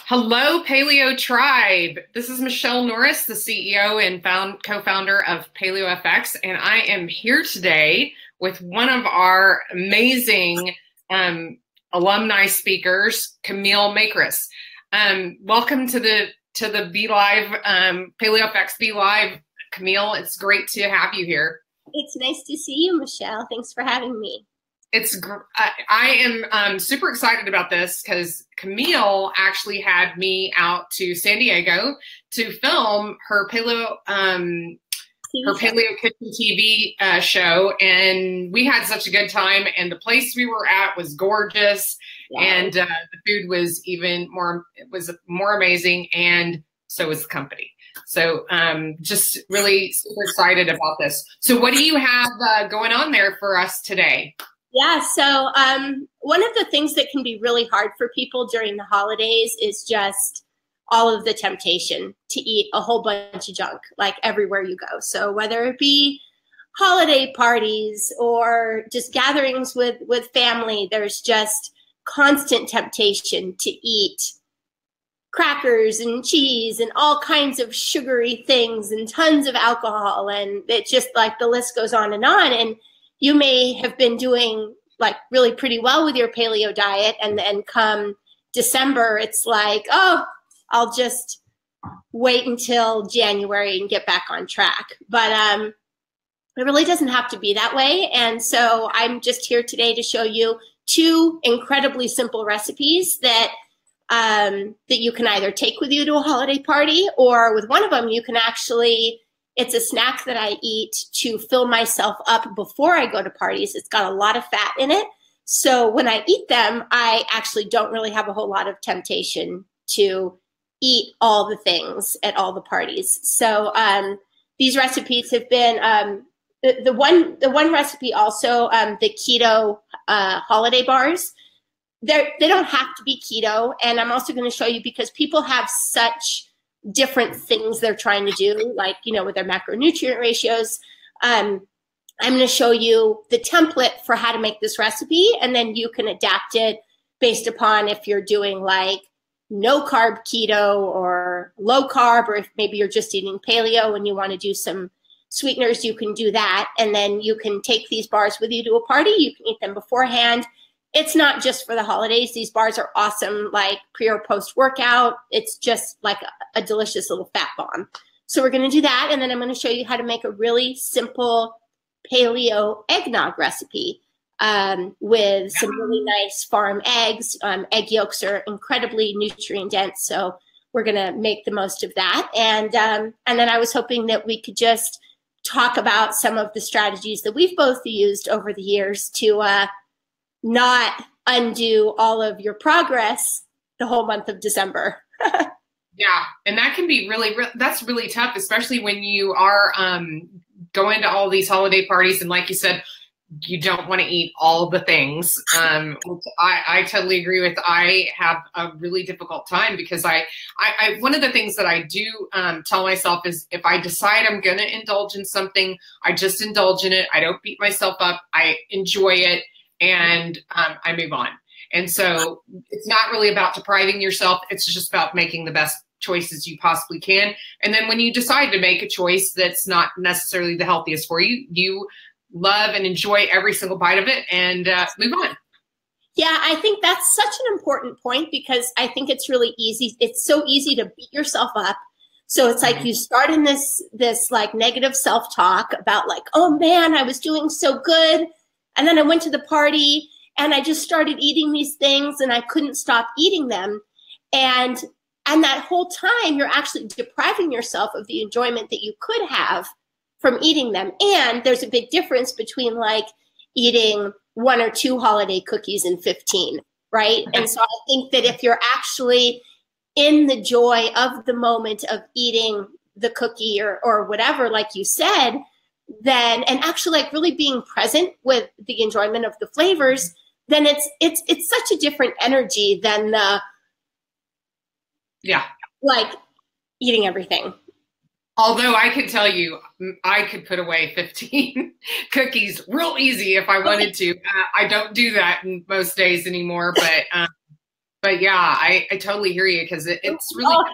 Hello, Paleo Tribe. This is Michelle Norris, the CEO and co-founder of Paleo FX, and I am here today with one of our amazing alumni speakers, Camille Macres. Welcome to the Be Live, Paleo FX Be Live, Camille. It's great to have you here. It's nice to see you, Michelle. Thanks for having me. I am super excited about this because Camille actually had me out to San Diego to film her Paleo Kitchen TV show, and we had such a good time. And the place we were at was gorgeous, and the food was more amazing, and so was the company. So just really super excited about this. So what do you have going on there for us today? Yeah, so one of the things that can be really hard for people during the holidays is just all of the temptation to eat a whole bunch of junk, like everywhere you go. So whether it be holiday parties or just gatherings with family, there's just constant temptation to eat crackers and cheese and all kinds of sugary things and tons of alcohol. And it just, like, the list goes on. And you may have been doing like really pretty well with your paleo diet, and then come December, it's like, oh, I'll just wait until January and get back on track. But it really doesn't have to be that way. And so I'm just here today to show you two incredibly simple recipes that you can either take with you to a holiday party, or with one of them, you can actually, it's a snack that I eat to fill myself up before I go to parties. It's got a lot of fat in it. So when I eat them, I actually don't really have a whole lot of temptation to eat all the things at all the parties. So these recipes have been, the one recipe also, the keto holiday bars. They don't have to be keto. And I'm also going to show you, because people have such different things they're trying to do, like, you know, with their macronutrient ratios. I'm going to show you the template for how to make this recipe, and then you can adapt it based upon if you're doing like no carb keto or low carb, or if maybe you're just eating paleo and you want to do some sweeteners, you can do that. And then you can take these bars with you to a party. You can eat them beforehand. It's not just for the holidays. These bars are awesome, like pre or post workout. It's just like a delicious little fat bomb. So we're going to do that. And then I'm going to show you how to make a really simple paleo eggnog recipe with some really nice farm eggs. Egg yolks are incredibly nutrient dense, so we're going to make the most of that. And then I was hoping that we could just talk about some of the strategies that we've both used over the years to not undo all of your progress the whole month of December. Yeah, and that can be that's really tough, especially when you are going to all these holiday parties, and like you said, you don't want to eat all the things. I totally agree with. I have a really difficult time because I one of the things that I do tell myself is, if I decide I'm going to indulge in something, I just indulge in it. I don't beat myself up. I enjoy it, and I move on. And so it's not really about depriving yourself. It's just about making the best choices you possibly can. And then when you decide to make a choice that's not necessarily the healthiest for you, you love and enjoy every single bite of it and move on. Yeah, I think that's such an important point, because I think it's really easy. It's so easy to beat yourself up. So it's like you start in this like negative self-talk about like, oh man, I was doing so good. And then I went to the party and I just started eating these things and I couldn't stop eating them. And that whole time you're actually depriving yourself of the enjoyment that you could have from eating them. And there's a big difference between like eating 1 or 2 holiday cookies in 15, right? And so I think that if you're actually in the joy of the moment of eating the cookie or whatever, like you said, then, and actually like really being present with the enjoyment of the flavors, then it's such a different energy than the, like eating everything. Although I can tell you, I could put away 15 cookies real easy if I wanted to. I don't do that in most days anymore, but But yeah, I totally hear you because it's really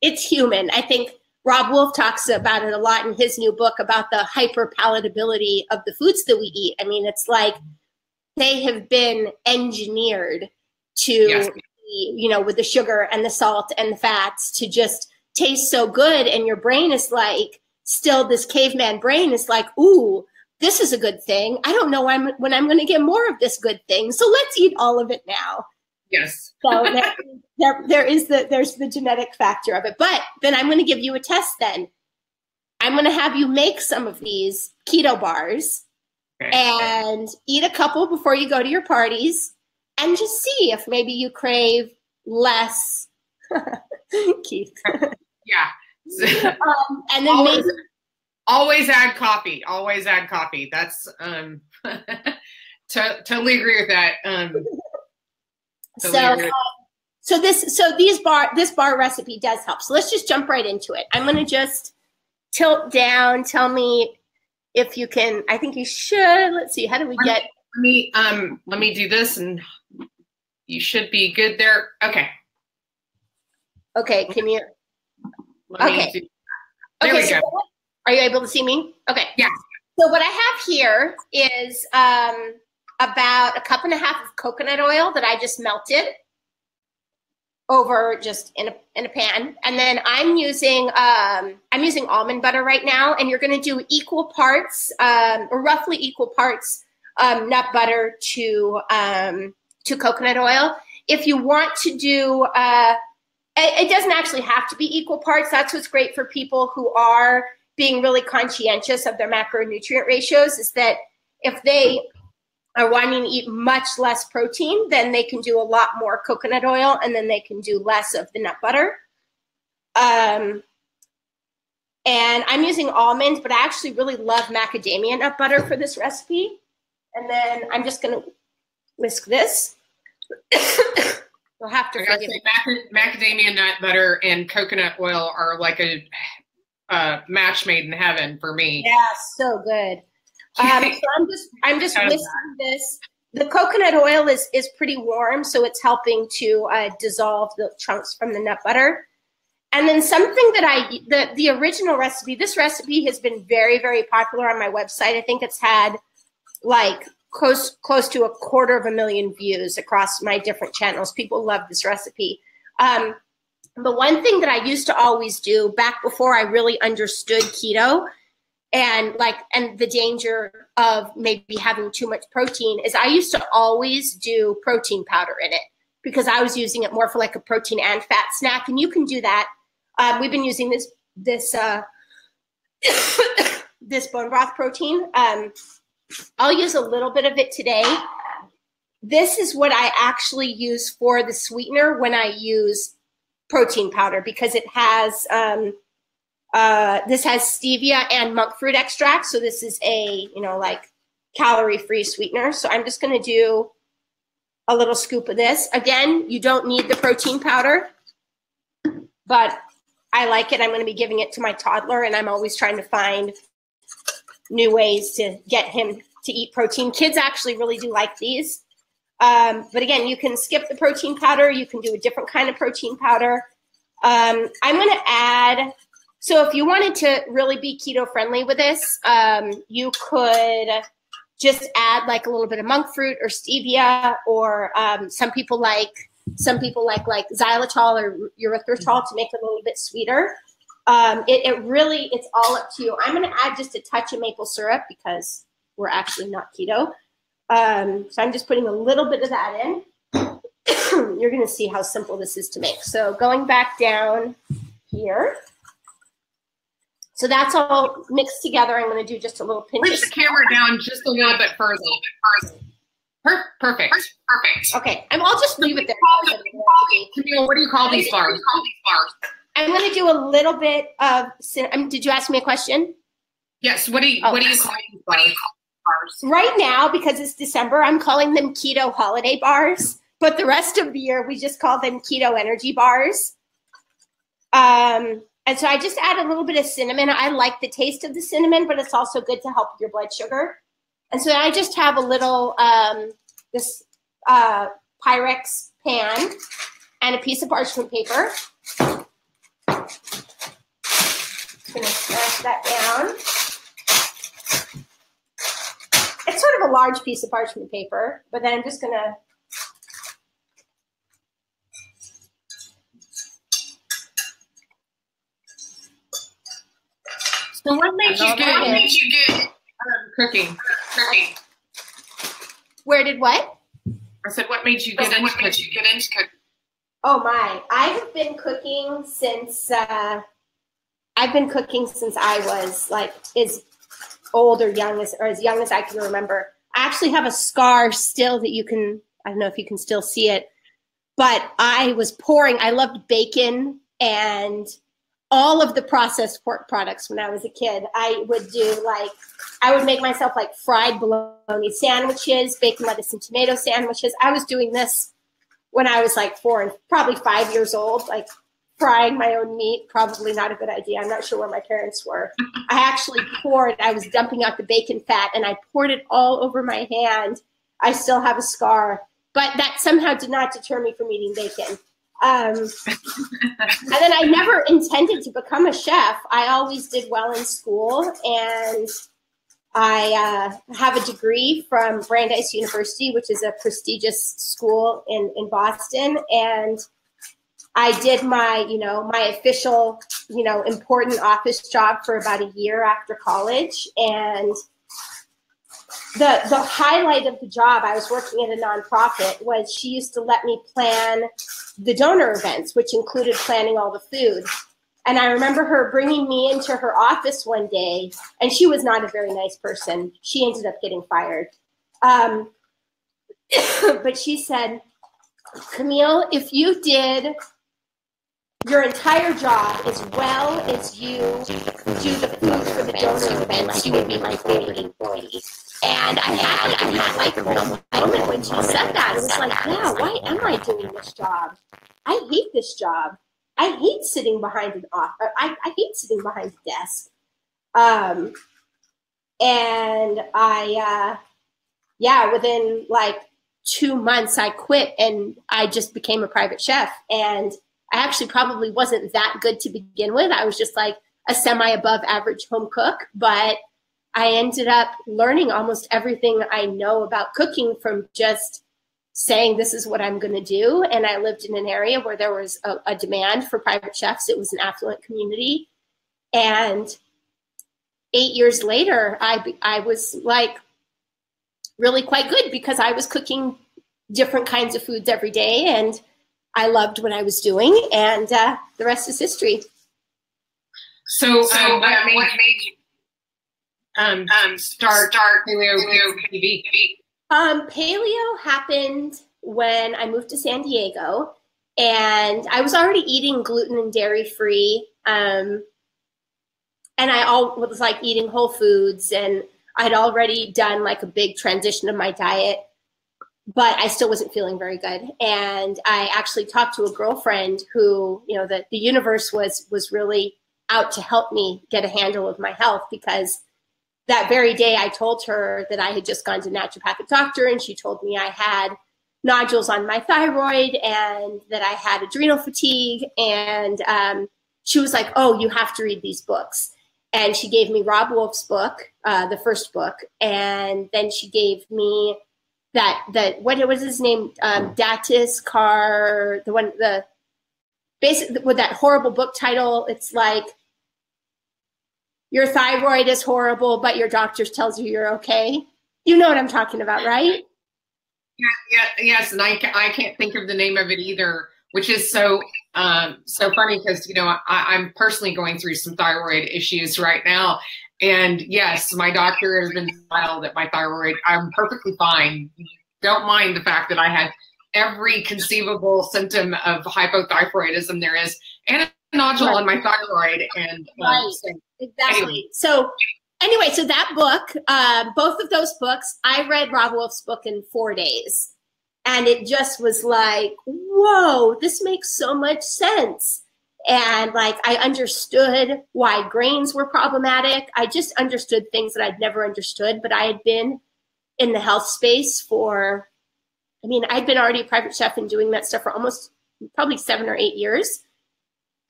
it's human. I think Rob Wolf talks about it a lot in his new book about the hyperpalatability of the foods that we eat. I mean, it's like they have been engineered to, yes. you know, with the sugar and the salt and the fats to just taste so good. And your brain is like, still this caveman brain is like, ooh, this is a good thing. I don't know when I'm going to get more of this good thing. So let's eat all of it now. Yes. So there's the genetic factor of it. But then I'm going to give you a test then. I'm going to have you make some of these keto bars and eat a couple before you go to your parties and just see if maybe you crave less. Keith. Yeah. And then always add coffee. Always add coffee. That's totally agree with that. So this bar recipe does help. So let's just jump right into it. I'm gonna just tilt down. Tell me if you can. I think you should. Let's see. How do we get? Let me do this, and you should be good there. Okay. Okay. Can you? There we go. Are you able to see me? Okay. Yeah. So what I have here is about 1.5 cups of coconut oil that I just melted over just in a pan, and then I'm using almond butter right now, and you're going to do equal parts or roughly equal parts nut butter to coconut oil. If you want to do it doesn't actually have to be equal parts. That's what's great for people who are being really conscientious of their macronutrient ratios, is that if they are wanting to eat much less protein, then they can do a lot more coconut oil, and then they can do less of the nut butter. And I'm using almonds, but I actually really love macadamia nut butter for this recipe. And then I'm just going to whisk this. You'll have to forgive me. Macadamia nut butter and coconut oil are like a match made in heaven for me. Yeah, so good. So I'm just whisking this. The coconut oil is pretty warm, so it's helping to dissolve the chunks from the nut butter. And then something that the original recipe, this recipe has been very, very popular on my website. I think it's had like close to 250,000 views across my different channels. People love this recipe. But one thing that I used to always do back before I really understood keto and the danger of maybe having too much protein is I used to always do protein powder in it because I was using it more for like a protein and fat snack. And you can do that. We've been using this this bone broth protein. I'll use a little bit of it today. This is what I actually use for the sweetener when I use protein powder, because it has this has stevia and monk fruit extract. So this is a, like calorie-free sweetener. So I'm just going to do a little scoop of this. Again, you don't need the protein powder, but I like it. I'm going to be giving it to my toddler, and I'm always trying to find new ways to get him to eat protein. Kids actually really do like these. But again, you can skip the protein powder. You can do a different kind of protein powder. I'm going to add, so if you wanted to really be keto friendly with this, you could just add like a little bit of monk fruit or stevia, or some people like xylitol or erythritol to make it a little bit sweeter. It's all up to you. I'm going to add just a touch of maple syrup because we're actually not keto. So I'm just putting a little bit of that in. You're going to see how simple this is to make. So going back down here. So that's all mixed together. I'm going to do just a little pinch. Push the camera down just a little bit further. Perfect. Okay. I'll just leave it there. Camille, what do you call these bars? I'm going to do a little bit of, did you ask me a question? Yes. What do you call these bars? Right now, because it's December, I'm calling them keto holiday bars, but the rest of the year, we just call them keto energy bars. And so I just add a little bit of cinnamon. I like the taste of the cinnamon, but it's also good to help your blood sugar. And so I just have a little, this Pyrex pan and a piece of parchment paper. I'm going to smash that down. It's sort of a large piece of parchment paper, but then I'm just going to So what made you get cooking? Where did what? I said, what made you get into cooking? Oh my! I have been cooking since I was like as old or as young as I can remember. I actually have a scar still that you can. I don't know if you can still see it, but I was pouring. I loved bacon and all of the processed pork products when I was a kid. I would make myself like fried bologna sandwiches, bacon, lettuce, and tomato sandwiches. I was doing this when I was like 4 and probably 5 years old, like frying my own meat. Probably not a good idea. I'm not sure where my parents were. I actually I was dumping out the bacon fat and I poured it all over my hand. I still have a scar, but that somehow did not deter me from eating bacon. And then I never intended to become a chef. I always did well in school, and I have a degree from Brandeis University, which is a prestigious school in Boston. And I did my official, important office job for about a year after college. And the highlight of the job, I was working at a nonprofit, was she used to let me plan the donor events, which included planning all the food. And I remember her bringing me into her office one day, and she was not a very nice person. She ended up getting fired. But she said, Camille, if you did your entire job as well as you do the food for the donor events, you would be my favorite employee. And I had like a moment when she said that. It was like, yeah, why am I doing this job? I hate this job. I hate sitting behind an office. I hate sitting behind a desk. And within like 2 months, I quit and I just became a private chef. And I actually probably wasn't that good to begin with. I was just like a semi-above average home cook, but I ended up learning almost everything I know about cooking from just saying this is what I'm going to do. And I lived in an area where there was a demand for private chefs. It was an affluent community. And 8 years later, I was like really quite good because I was cooking different kinds of foods every day. And I loved what I was doing. And the rest is history. So what made you start Paleo TV? Paleo happened when I moved to San Diego, and I was already eating gluten and dairy free. And I was like eating whole foods, and I'd already done like a big transition of my diet, but I still wasn't feeling very good. And I actually talked to a girlfriend who, the universe was really out to help me get a handle of my health, because that very day I told her that I had just gone to a naturopathic doctor, and she told me I had nodules on my thyroid and that I had adrenal fatigue. And she was like, oh, you have to read these books. And she gave me Rob Wolf's book, the first book. And then she gave me what was his name? Datis Carr, with that horrible book title. It's like, your thyroid is horrible, but your doctor tells you you're okay. You know what I'm talking about, right? Yes. And I can't think of the name of it either, which is so funny because, I'm personally going through some thyroid issues right now. And yes, my doctor has been filed at my thyroid. I'm perfectly fine. Don't mind the fact that I had every conceivable symptom of hypothyroidism there is, and a nodule on my thyroid. And right. Exactly. Anyway. So that book, both of those books, I read Rob Wolf's book in 4 days. And it just was like, whoa, this makes so much sense. And like, I understood why grains were problematic. I just understood things that I'd never understood, but I had been in the health space for I mean, I'd been already a private chef and doing that stuff for almost probably 7 or 8 years.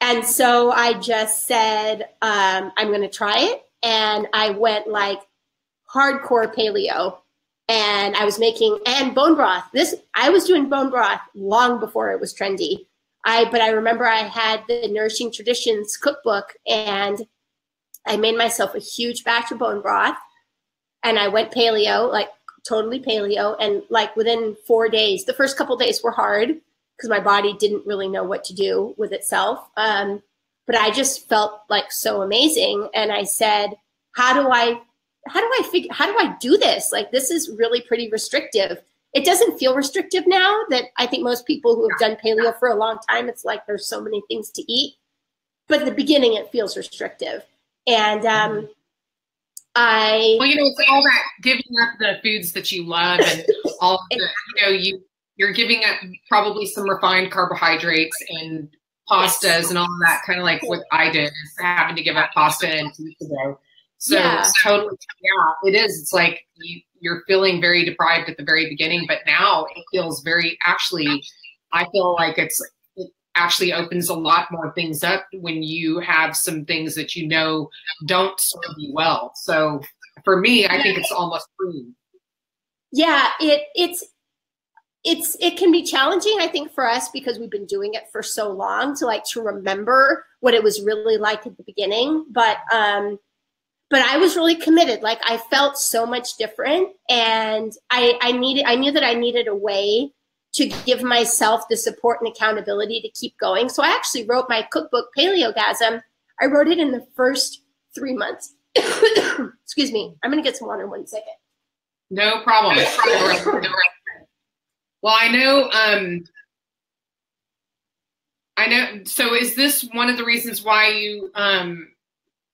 And so I just said, I'm going to try it. And I went like hardcore paleo, and I was making, and bone broth. I was doing bone broth long before it was trendy. But I remember I had the Nourishing Traditions cookbook, and I made myself a huge batch of bone broth, and I went paleo, like totally paleo. And like within 4 days, the first couple days were hard because my body didn't really know what to do with itself. But I just felt like so amazing. And I said, how do I do this? Like, this is really pretty restrictive. It doesn't feel restrictive now. That I think most people who have done paleo for a long time, it's like there's so many things to eat. But at the beginning, it feels restrictive. And well, it's all that giving up the foods that you love, and all of the, you're giving up probably some refined carbohydrates and pastas and all of that, kind of like what I did, is having to give up pasta and pizza dough. So totally, it is. It's like you're feeling very deprived at the very beginning, but now it feels I feel like it actually opens a lot more things up when you have some things that don't serve you well. So for me, I think it's almost free. Yeah, it can be challenging, I think, for us because we've been doing it for so long to remember what it was really like at the beginning. But I was really committed. Like, I felt so much different, and I knew that I needed a way to give myself the support and accountability to keep going. So I actually wrote my cookbook, Paleogasm. I wrote it in the first 3 months. Excuse me. I'm going to get some water 1 second. No problem. Well, I know. So is this one of the reasons why you,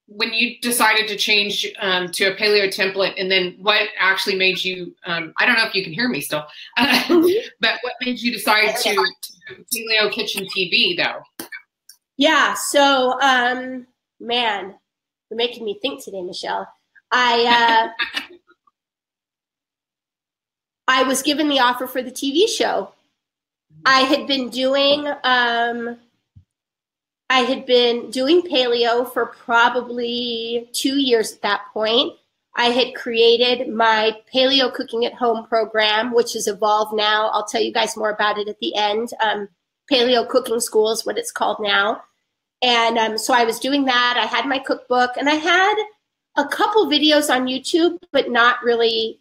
when you decided to change to a paleo template, and then what actually made you, I don't know if you can hear me still, but what made you decide to Paleo Kitchen TV though? Yeah. So, man, you're making me think today, Michelle. I was given the offer for the TV show. I had been doing paleo for probably 2 years at that point. I had created my Paleo Cooking at Home program, which has evolved now. I'll tell you guys more about it at the end. Paleo Cooking School is what it's called now. And so I was doing that. I had my cookbook, and I had a couple videos on YouTube, but not many.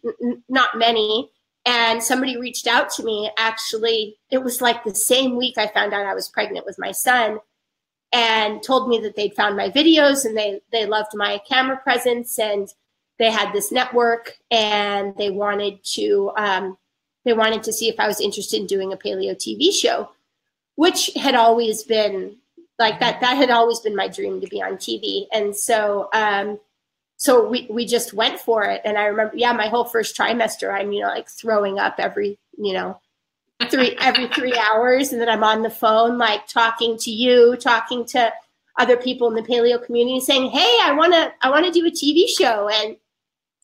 And somebody reached out to me. Actually, it was like the same week I found out I was pregnant with my son, and told me that they'd found my videos and they loved my camera presence, and they had this network, and they wanted to see if I was interested in doing a paleo TV show, which had always been like that had always been my dream, to be on TV. And so so we just went for it. And I remember, my whole first trimester, I'm, like throwing up every 3 hours. And then I'm on the phone, like talking to other people in the paleo community saying, hey, I want to do a TV show, and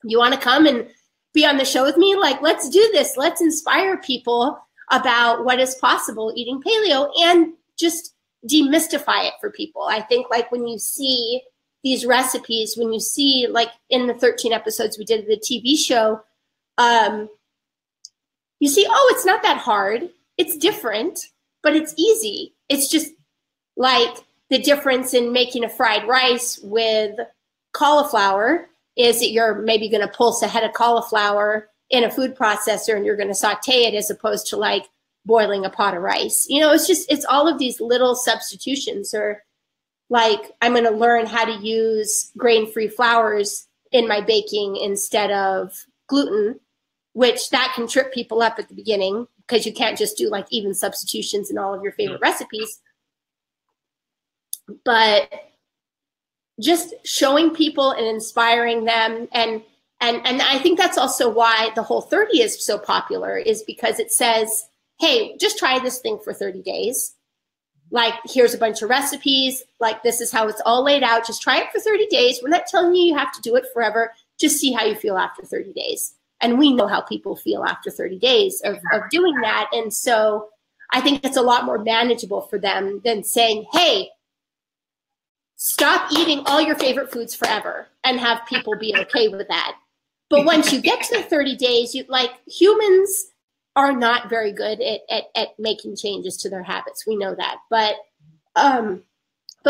you want to come and be on the show with me? Like, let's do this. Let's inspire people about what is possible eating paleo and just demystify it for people. I think like when you see these recipes, when you see like in the 13 episodes we did of the TV show, you see, oh, it's not that hard. It's different, but it's easy. It's just like the difference in making a fried rice with cauliflower is that you're maybe going to pulse a head of cauliflower in a food processor and you're going to saute it, as opposed to like boiling a pot of rice. It's all of these little substitutions. Or like, I'm going to learn how to use grain-free flours in my baking instead of gluten, which that can trip people up at the beginning because you can't just do like even substitutions in all of your favorite recipes. But just showing people and inspiring them. And I think that's also why the Whole30 is so popular, is because it says, hey, just try this thing for 30 days. Like, here's a bunch of recipes. Like, this is how it's all laid out. Just try it for 30 days. We're not telling you you have to do it forever. Just see how you feel after 30 days. And we know how people feel after 30 days of doing that. And so I think it's a lot more manageable for them than saying, hey, stop eating all your favorite foods forever, and have people be okay with that. But once you get to the 30 days, humans are not very good at making changes to their habits. We know that. But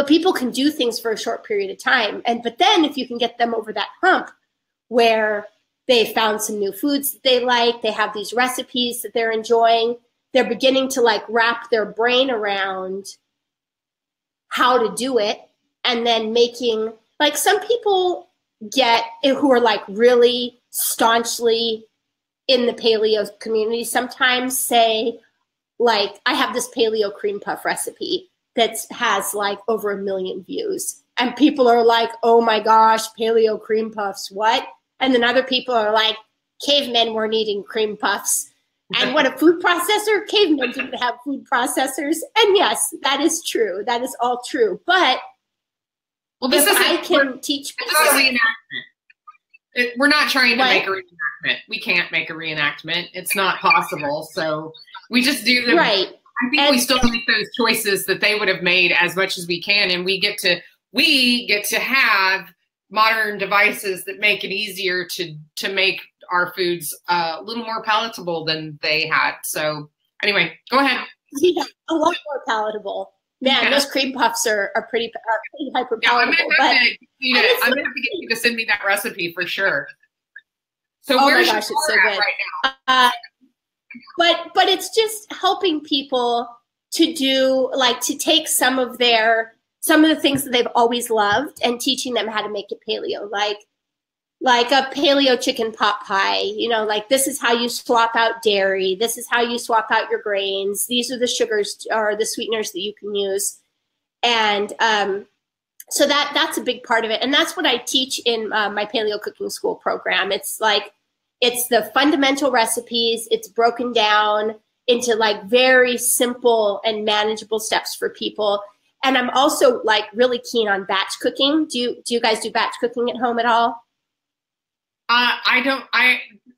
people can do things for a short period of time. But then if you can get them over that hump where they found some new foods that they like, they have these recipes that they're enjoying, they're beginning to like wrap their brain around how to do it, and then making, like, some people who are like really staunchly in the paleo community sometimes say, like, I have this paleo cream puff recipe that has like over 1 million views. And people are like, oh my gosh, paleo cream puffs, what? And then other people are like, cavemen weren't eating cream puffs. And what, a food processor? Cavemen didn't have food processors. And yes, that is true. That is all true. But this if I can teach people. It's not a reenactment. We're not trying to make a reenactment. We can't make a reenactment. It's not possible. So we just do them. Right. I think we still make those choices that they would have made as much as we can. And we get to have modern devices that make it easier to make our foods a little more palatable than they had. So anyway, go ahead. Yeah, a lot more palatable. Man, those cream puffs are pretty hyper palatable. I'm gonna have to get you to send me that recipe for sure. So where's your it's so good right now? But it's just helping people to do, like, to take some of the things that they've always loved and teaching them how to make it paleo, like a paleo chicken pot pie. Like, this is how you swap out dairy. This is how you swap out your grains. These are the sugars or the sweeteners that you can use. And so that's a big part of it. And that's what I teach in my paleo cooking school program. It's like, it's the fundamental recipes. It's broken down into like very simple and manageable steps for people. And I'm also like really keen on batch cooking. Do you guys do batch cooking at home at all?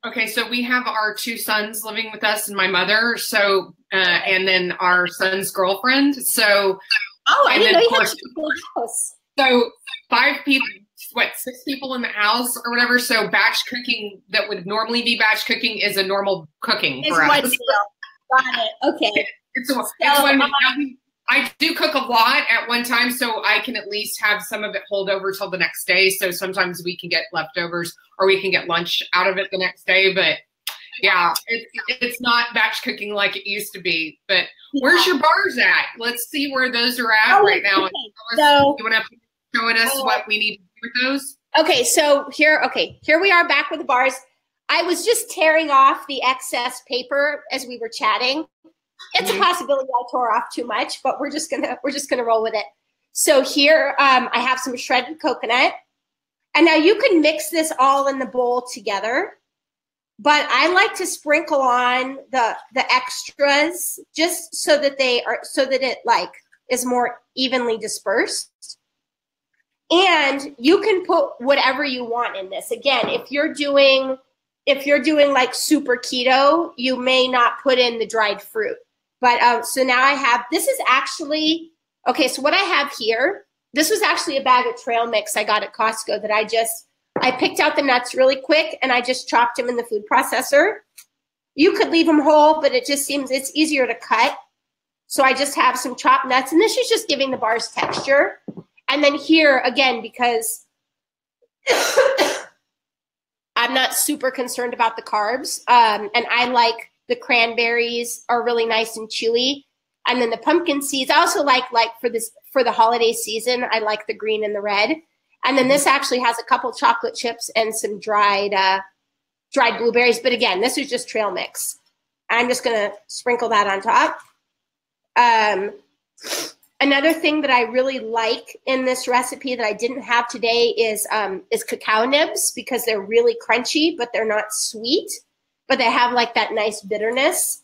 Okay, so we have our 2 sons living with us and my mother. So, and then our son's girlfriend. So, I didn't know you had a full house. So 5 people, 6 people in the house or whatever. So batch cooking that would normally be batch cooking is a normal cooking for us. Got it. Okay. I do cook a lot at one time, so I can at least have some of it hold over till the next day. So sometimes we can get leftovers or we can get lunch out of it the next day. But yeah, it's not batch cooking like it used to be. But where's your bars at? Let's see where those are at right now. Okay. So you want to showing us what we need to do with those? Okay, so here we are back with the bars. I was just tearing off the excess paper as we were chatting. It's a possibility I tore off too much, but we're just gonna roll with it. So here I have some shredded coconut, and now you can mix this all in the bowl together, but I like to sprinkle on the extras just so that it like is more evenly dispersed. And you can put whatever you want in this. Again, if you're doing like super keto, you may not put in the dried fruit. But so now I have, this is actually, okay, so what I have here, this was actually a bag of trail mix I got at Costco that I picked out the nuts really quick and I just chopped them in the food processor. You could leave them whole, but it just seems it's easier to cut. So I just have some chopped nuts, and this is just giving the bars texture. And then here, again, because I'm not super concerned about the carbs, and I like the cranberries are really nice and chewy. And then the pumpkin seeds, I also like for the holiday season, I like the green and the red. And then this actually has a couple chocolate chips and some dried blueberries. But again, this is just trail mix. I'm just going to sprinkle that on top. Another thing that I really like in this recipe that I didn't have today is cacao nibs, because they're really crunchy, but they're not sweet, but they have like that nice bitterness.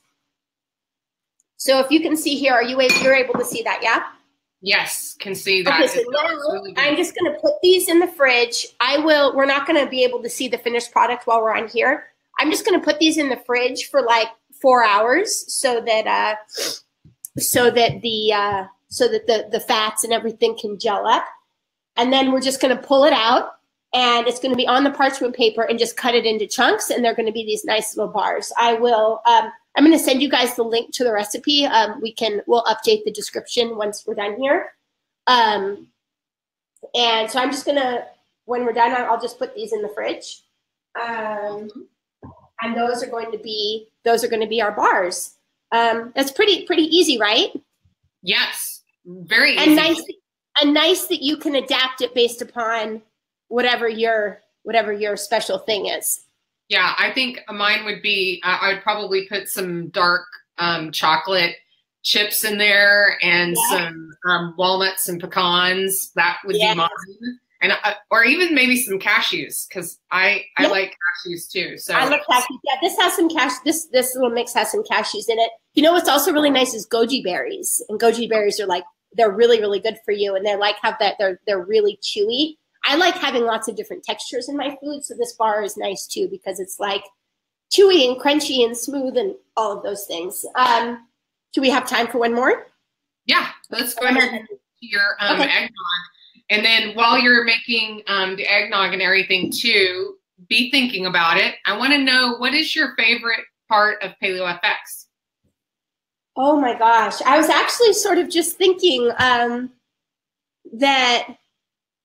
So if you can see here, you're able to see that, yeah? Yes, can see that. Okay, so now really I'm just going to put these in the fridge. We're not going to be able to see the finished product while we're on here. I'm just going to put these in the fridge for like 4 hours so that the fats and everything can gel up. And then we're just going to pull it out, and it's going to be on the parchment paper and just cut it into chunks. And they're going to be these nice little bars. I'm going to send you guys the link to the recipe. We'll update the description once we're done here. And so I'm just going to, when we're done, I'll just put these in the fridge. And those are going to be our bars. That's pretty easy, right? Yes, very easy. And nice that you can adapt it based upon whatever your special thing is. Yeah, I think mine would be, I would probably put some dark chocolate chips in there and some walnuts and pecans. That would be mine. And or even maybe some cashews, because I like cashews too. So I love cashews. Yeah, this has some this little mix has some cashews in it. You know what's also really nice is goji berries. And goji berries are they're really, really good for you, and they're really chewy. I like having lots of different textures in my food, so this bar is nice too because it's like chewy and crunchy and smooth and all of those things. Do we have time for one more? Yeah, let's go ahead and do your eggnog. And then while you're making the eggnog and everything too, be thinking about it. I want to know, what is your favorite part of Paleo FX? Oh my gosh. I was actually sort of just thinking that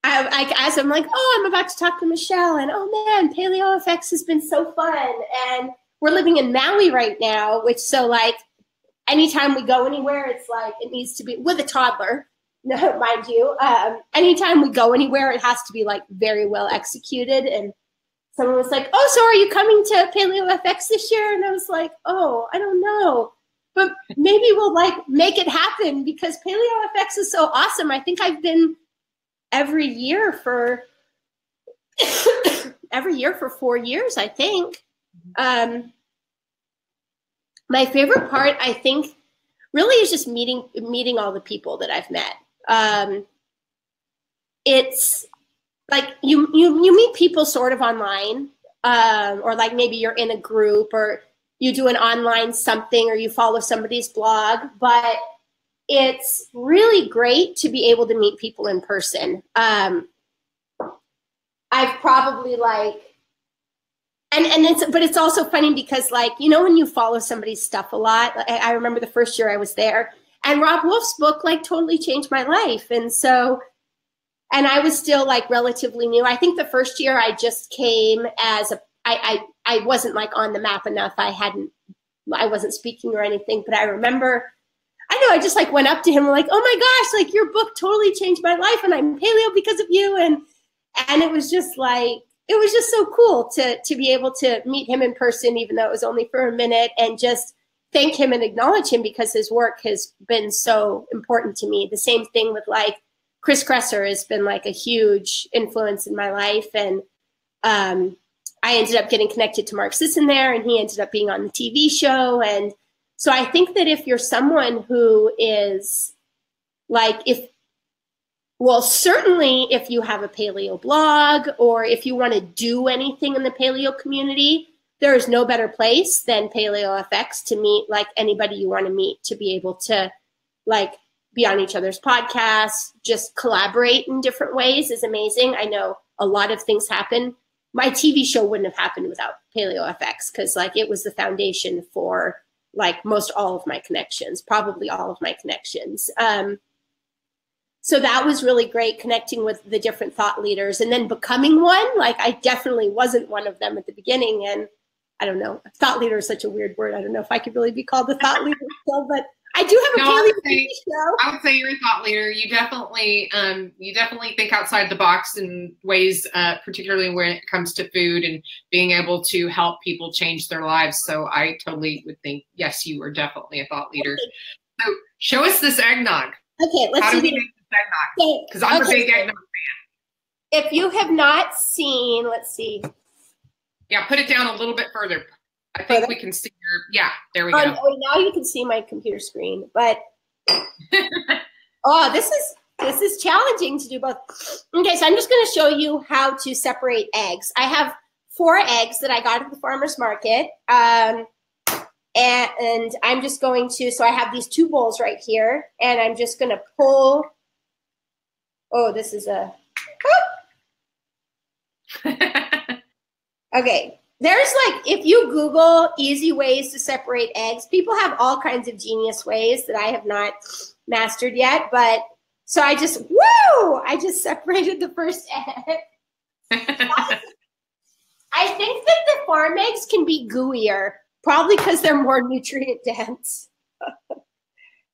as I'm like, oh, I'm about to talk to Michelle, and oh man, Paleo FX has been so fun. And we're living in Maui right now, so like anytime we go anywhere, it's like it needs to be with a toddler. No, mind you, anytime we go anywhere, it has to be like very well executed. And someone was like, oh, so are you coming to Paleo FX this year? And I was like, oh, I don't know, but maybe we'll like make it happen because Paleo FX is so awesome. I think I've been every year for 4 years, I think. My favorite part, I think, really is just meeting all the people that I've met. It's like you meet people sort of online, or like maybe you're in a group or you do an online something or you follow somebody's blog, but it's really great to be able to meet people in person. I've probably but it's also funny because when you follow somebody's stuff a lot, I remember the first year I was there, and Rob Wolf's book totally changed my life. And I was still relatively new. I think the first year I just came as I wasn't on the map enough. I wasn't speaking or anything, but I remember, I just went up to him and oh my gosh, your book totally changed my life and I'm paleo because of you. And it was just it was just so cool to be able to meet him in person, even though it was only for a minute, and just thank him and acknowledge him because his work has been so important to me. The same thing with Chris Kresser has been a huge influence in my life. And I ended up getting connected to Mark Sisson there, and he ended up being on the TV show. And so I think that if you're someone who is certainly if you have a paleo blog or if you want to do anything in the paleo community, there is no better place than Paleo FX to meet anybody you want to meet, to be able to be on each other's podcasts, just collaborate in different ways is amazing. I know a lot of things happen. My TV show wouldn't have happened without Paleo FX because it was the foundation for most all of my connections, probably all of my connections. So that was really great, connecting with the different thought leaders and then becoming one. I definitely wasn't one of them at the beginning. And I don't know, thought leader is such a weird word. I don't know if I could really be called a thought leader still, but I do have a paleo TV show. I would say you're a thought leader. You definitely think outside the box in ways, particularly when it comes to food and being able to help people change their lives. So I totally would think, yes, you are definitely a thought leader. So show us this eggnog. Okay, let's see. How do we make this eggnog? Because I'm a big eggnog fan. If you have not seen, let's see. Yeah, put it down a little bit further. I think we can see your, yeah, there we go. Oh, now you can see my computer screen, but this is challenging to do both. Okay, so I'm just going to show you how to separate eggs. I have 4 eggs that I got at the farmer's market. And I'm just going to, so I have these 2 bowls right here, and I'm just going to pull. Oh, this is a, okay. There's like, if you Google easy ways to separate eggs, people have all kinds of genius ways that I have not mastered yet. But so I just separated the first egg. I think that the farm eggs can be gooier, probably because they're more nutrient dense.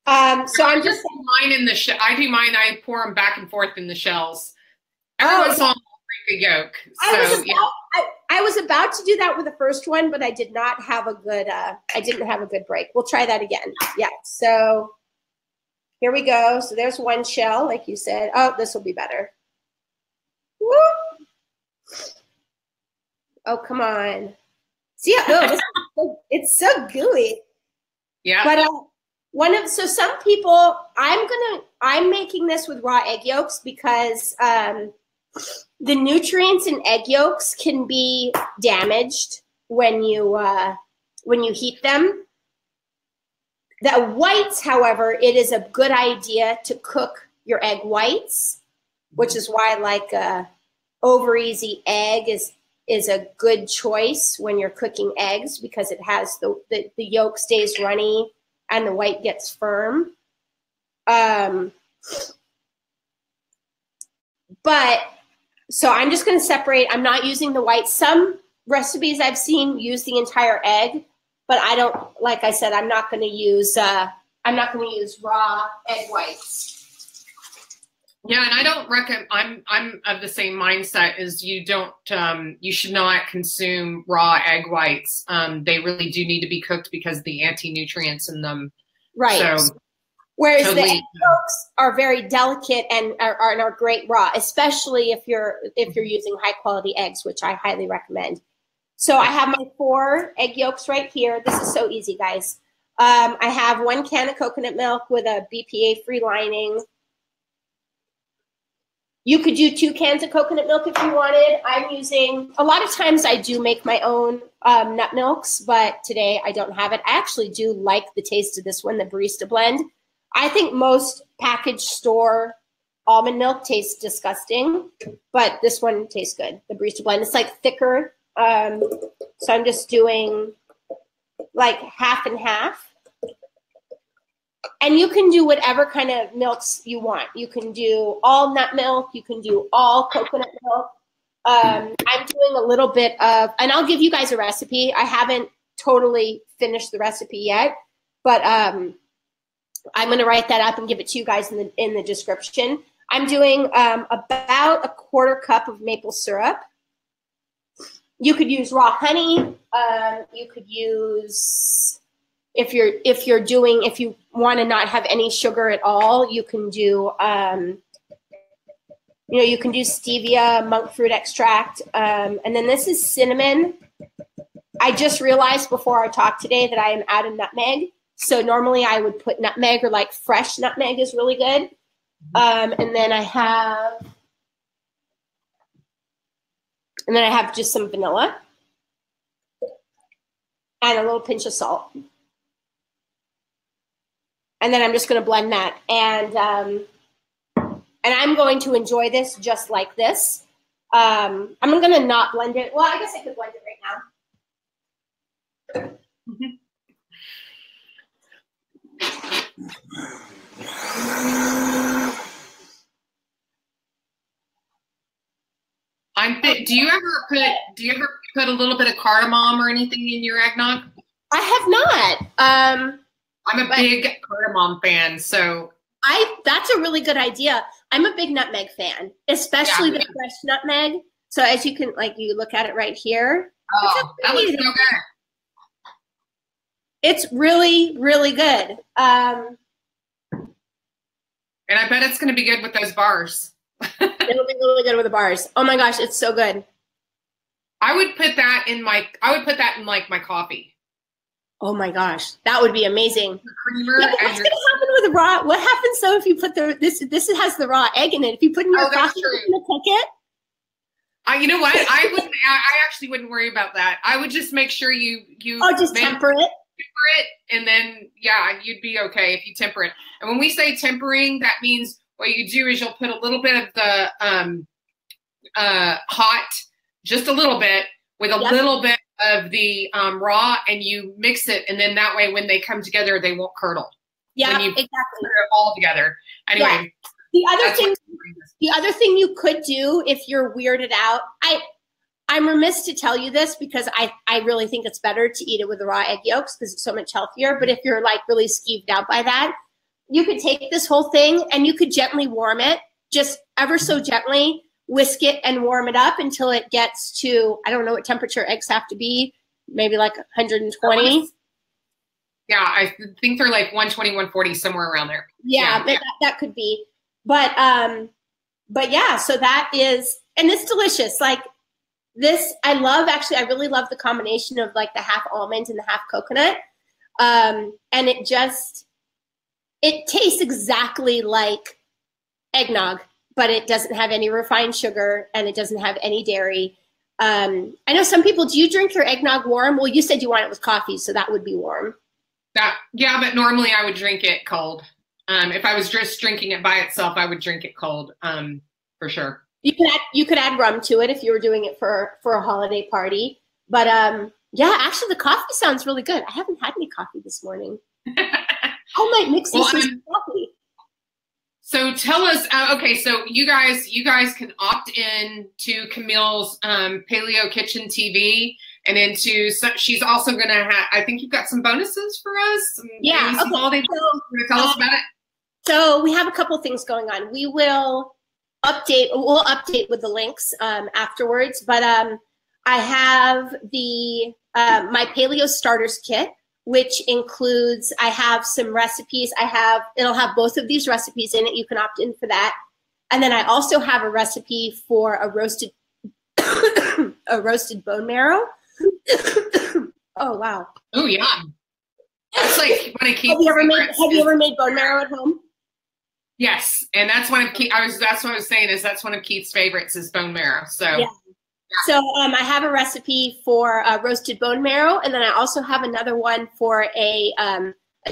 So I'm just mine in the shell. I do mine. I pour them back and forth in the shells. Everyone saw me drink a yolk. So I was about to do that with the first one, but I did not have a good. I didn't have a good break. We'll try that again. Yeah. So here we go. So there's one shell, like you said. Oh, this will be better. Woo! Oh, come on. See, it's so gooey. Yeah. But so some people, I'm making this with raw egg yolks because the nutrients in egg yolks can be damaged when you heat them. The whites, however, it is a good idea to cook your egg whites, which is why like over easy egg is a good choice when you're cooking eggs, because it has the yolk stays runny and the white gets firm. But so I'm just going to separate. I'm not using the white. Some recipes I've seen use the entire egg, but I don't. Like I said, I'm not going to use raw egg whites. Yeah, and I don't recommend. I'm of the same mindset as you. You should not consume raw egg whites. They really do need to be cooked because of the anti-nutrients in them. Right. So, whereas the egg yolks are very delicate and are great raw, especially if you're using high quality eggs, which I highly recommend. So I have my 4 egg yolks right here. This is so easy, guys. I have 1 can of coconut milk with a BPA-free lining. You could do 2 cans of coconut milk if you wanted. I'm using, a lot of times I do make my own nut milks, but today I don't have it. I actually do like the taste of this one, the Barista Blend. I think most packaged store almond milk tastes disgusting, but this one tastes good, the Barista Blend. It's like thicker, so I'm just doing like half and half. And you can do whatever kind of milks you want. You can do all nut milk. You can do all coconut milk. I'm doing a little bit of, and I'll give you guys a recipe. I haven't totally finished the recipe yet, but I'm going to write that up and give it to you guys in the description. I'm doing about a 1/4 cup of maple syrup. You could use raw honey. You could use, if you want to not have any sugar at all, you can do, you can do stevia, monk fruit extract. And then this is cinnamon. I just realized before I talked today that I am out of nutmeg. So normally I would put nutmeg, or like fresh nutmeg is really good. And then I have just some vanilla and a little pinch of salt. And then I'm just going to blend that. And I'm going to enjoy this just like this. I'm going to not blend it. Well, I guess I could blend it right now. Do you ever put a little bit of cardamom or anything in your eggnog? I have not. I'm a big cardamom fan, so that's a really good idea. I'm a big nutmeg fan, especially the fresh nutmeg. So as you can, like, you look at it right here. Oh, that looks so good. It's really, really good. And I bet it's going to be good with those bars. It'll be really good with the bars. Oh my gosh, it's so good. I would put that in like my coffee. Oh my gosh, that would be amazing. The creamer. Yeah, what's going to happen with the raw? What happens though if you put this has the raw egg in it? If you put in your coffee, you're going to cook it? You know what? I actually wouldn't worry about that. I would just make sure you just temper it. And then you'd be okay if you temper it. And when we say tempering, that means what you do is you'll put a little bit of the hot, just a little bit, with a little bit of the raw, and you mix it, and then that way when they come together they won't curdle. Yeah, when you exactly. Put it all together. Anyway. Yeah. The other thing you could do if you're weirded out, I'm remiss to tell you this because I really think it's better to eat it with the raw egg yolks because it's so much healthier. But if you're like really skeeved out by that, you could take this whole thing and you could gently warm it, just ever so gently, whisk it and warm it up until it gets to, I don't know what temperature eggs have to be, maybe like 120. Yeah, I think they're like 120, 140, somewhere around there. Yeah. That could be. But yeah, so that is, and it's delicious. Like this, I really love the combination of like the half almond and the half coconut. And it tastes exactly like eggnog, but it doesn't have any refined sugar and it doesn't have any dairy. I know some people, do you drink your eggnog warm? Well, you said you want it with coffee, so that would be warm. Yeah, but normally I would drink it cold. If I was just drinking it by itself, I would drink it cold, for sure. You could add rum to it if you were doing it for a holiday party. But yeah, actually the coffee sounds really good. I haven't had any coffee this morning. I might mix this with coffee. So tell us, okay, so you guys can opt in to Camille's Paleo Kitchen TV and she's also going to have, I think you've got some bonuses for us. Yeah. Okay. Holiday. You want to tell us about it? So we have a couple things going on. We'll update with the links afterwards, but I have the my Paleo Starters Kit, which includes, I have some recipes. It'll have both of these recipes in it. You can opt in for that. And then I also have a recipe for a roasted bone marrow. Oh, wow. Oh, yeah. That's like one of Keith's favorites. Have you ever made bone marrow at home? Yes. And that's one of that's what I was saying is that's one of Keith's favorites is bone marrow. So yeah. So I have a recipe for roasted bone marrow, and then I also have another one for a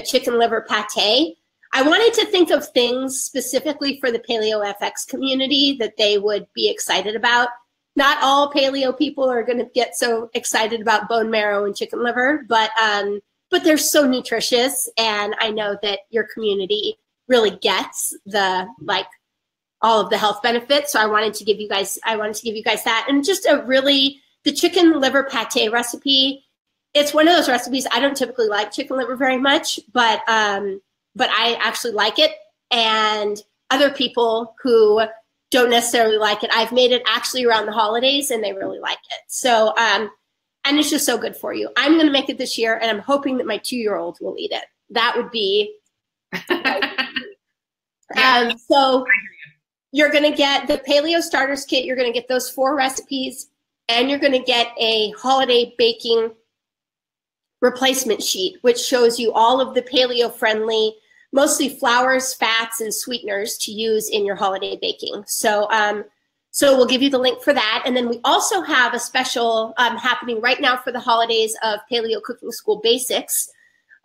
chicken liver pate. I wanted to think of things specifically for the Paleo FX community that they would be excited about. Not all paleo people are going to get so excited about bone marrow and chicken liver, but they're so nutritious, and I know that your community really gets all of the health benefits. So I wanted to give you guys that. And just the chicken liver pate recipe, it's one of those recipes. I don't typically like chicken liver very much, but I actually like it. And other people who don't necessarily like it, I've made it actually around the holidays and they really like it. So, and it's just so good for you. I'm going to make it this year and I'm hoping that my 2-year-old will eat it. That would be, so you're going to get the Paleo Starters Kit. You're going to get those 4 recipes, and you're going to get a holiday baking replacement sheet, which shows you all of the paleo-friendly, mostly flours, fats, and sweeteners to use in your holiday baking. So, so we'll give you the link for that. And then we also have a special happening right now for the holidays of Paleo Cooking School Basics.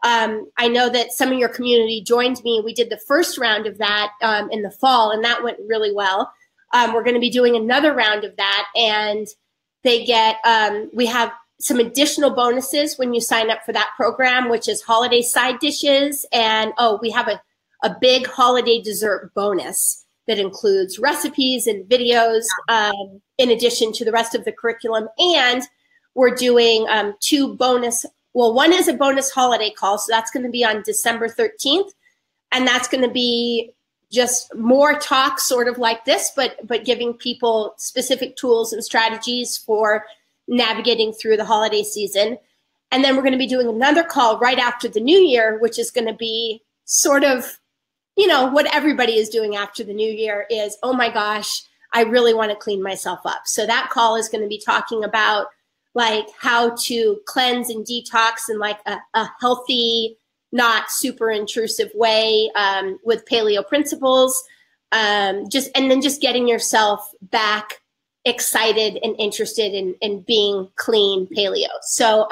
I know that some of your community joined me. We did the first round of that in the fall, and that went really well. We're going to be doing another round of that, and they get, we have some additional bonuses when you sign up for that program, which is holiday side dishes. And, we have a big holiday dessert bonus that includes recipes and videos in addition to the rest of the curriculum. And we're doing 2 bonus. Well, one is a bonus holiday call, so that's going to be on December 13th, and that's going to be just more talk sort of like this, but giving people specific tools and strategies for navigating through the holiday season. And then we're going to be doing another call right after the new year, which is going to be sort of, what everybody is doing after the new year is, oh my gosh, I really want to clean myself up. So that call is going to be talking about like how to cleanse and detox in like a healthy, not super intrusive way with paleo principles. And then just getting yourself back excited and interested in being clean paleo. So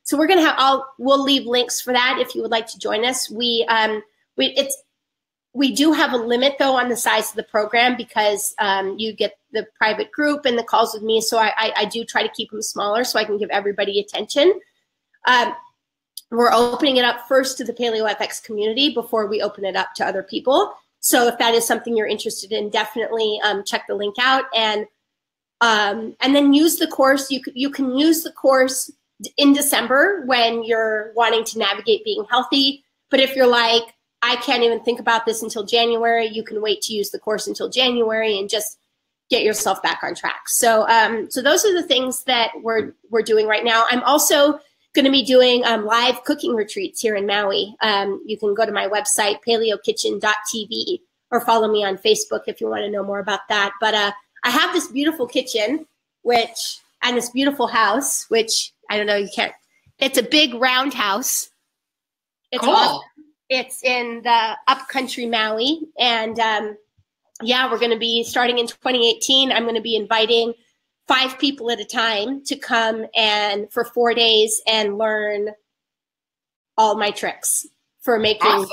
so we're gonna have we'll leave links for that if you would like to join us. We do have a limit though on the size of the program because you get the private group and the calls with me. So I do try to keep them smaller so I can give everybody attention. We're opening it up first to the Paleo FX community before we open it up to other people. So if that is something you're interested in, definitely check the link out and then use the course. You can use the course in December when you're wanting to navigate being healthy. But if you're like, I can't even think about this until January, you can wait to use the course until January and just get yourself back on track. So so those are the things that we're doing right now. I'm also going to be doing live cooking retreats here in Maui. You can go to my website, paleokitchen.tv, or follow me on Facebook if you want to know more about that. But I have this beautiful kitchen, and this beautiful house, which I don't know, you can't. It's a big round house. It's cool. Awesome. It's in the upcountry Maui, and yeah, we're going to be starting in 2018. I'm going to be inviting 5 people at a time to come and for 4 days and learn all my tricks for making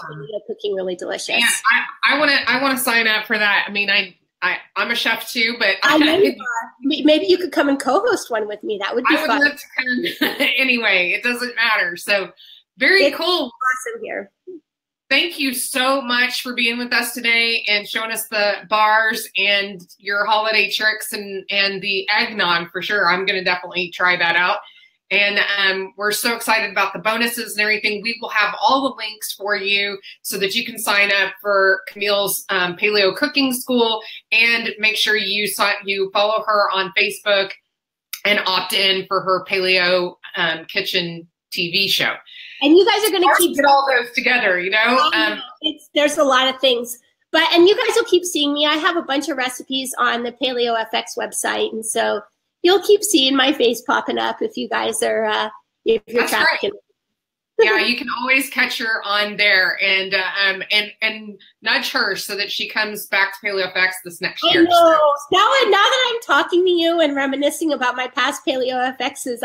cooking really delicious. Yeah, I want to sign up for that. I mean, I'm a chef too, but I know you are. Maybe you could come and co-host one with me. That would be fun. I would love to come. Anyway, it doesn't matter. So very cool. Awesome here. Thank you so much for being with us today and showing us the bars and your holiday tricks and the eggnog for sure. I'm going to definitely try that out. And we're so excited about the bonuses and everything. We will have all the links for you so that you can sign up for Camille's Paleo Cooking School, and make sure you follow her on Facebook and opt in for her Paleo Kitchen TV show. And you guys are going to keep get all those together, you know? There's a lot of things, and you guys will keep seeing me. I have a bunch of recipes on the Paleo FX website, and so you'll keep seeing my face popping up if you guys are if you're tracking. Yeah, you can always catch her on there and nudge her so that she comes back to Paleo FX this next year. I know. Now that I'm talking to you and reminiscing about my past Paleo FXs,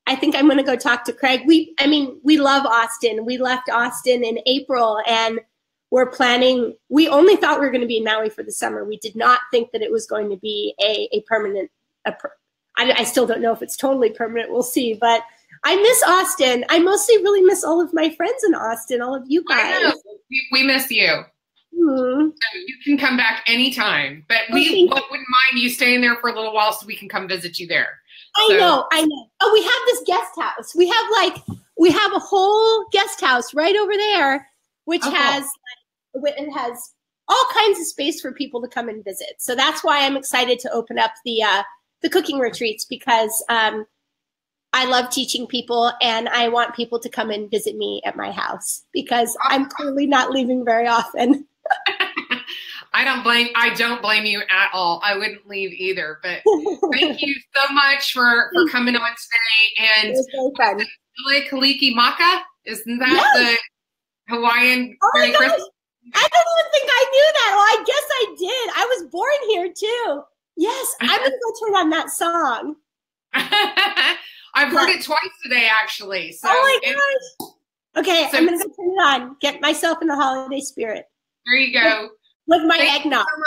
I think I'm going to go talk to Craig. We love Austin. We left Austin in April, and we're planning. We only thought we were going to be in Maui for the summer. We did not think that it was going to be a permanent. I still don't know if it's totally permanent. We'll see. But I miss Austin. I mostly really miss all of my friends in Austin, all of you guys. I know. We miss you. Mm-hmm. So you can come back anytime. But we wouldn't mind you staying there for a little while so we can come visit you there. I know. Oh, we have this guest house. We have a whole guest house right over there, which has all kinds of space for people to come and visit. So that's why I'm excited to open up the cooking retreats, because I love teaching people, and I want people to come and visit me at my house because I'm clearly not leaving very often. I don't blame you at all. I wouldn't leave either. But thank you so much for coming on today. And it was very fun. Kaliki Maka, isn't that the Hawaiian Merry Christmas? I don't even think I knew that. Well, I guess I did. I was born here too. Yes, I'm gonna go turn on that song. I've heard it twice today, actually. So oh my gosh. Okay, I'm gonna go turn it on. Get myself in the holiday spirit. There you go. With my eggnog. So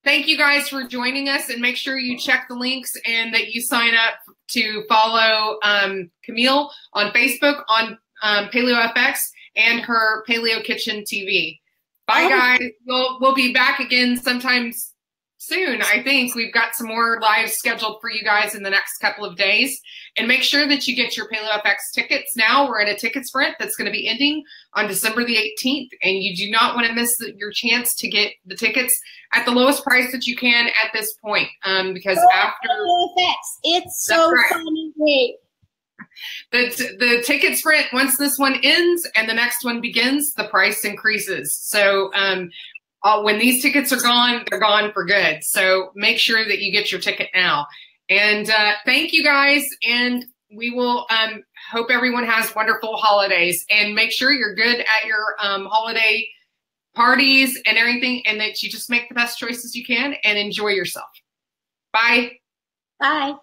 thank you guys for joining us, and make sure you check the links and that you sign up to follow Camille on Facebook on Paleo FX and her Paleo Kitchen TV. Bye, guys. We'll be back again sometimes soon. I think we've got some more lives scheduled for you guys in the next couple of days. And make sure that you get your Paleo FX tickets now. We're in a ticket sprint that's going to be ending on December the 18th. And you do not want to miss your chance to get the tickets at the lowest price that you can at this point. Because after Paleo FX, it's so fun and great. The ticket sprint, once this one ends and the next one begins, the price increases. So when these tickets are gone, they're gone for good. So make sure that you get your ticket now. And thank you guys. And we will hope everyone has wonderful holidays, and make sure you're good at your holiday parties and everything, and that you just make the best choices you can and enjoy yourself. Bye. Bye.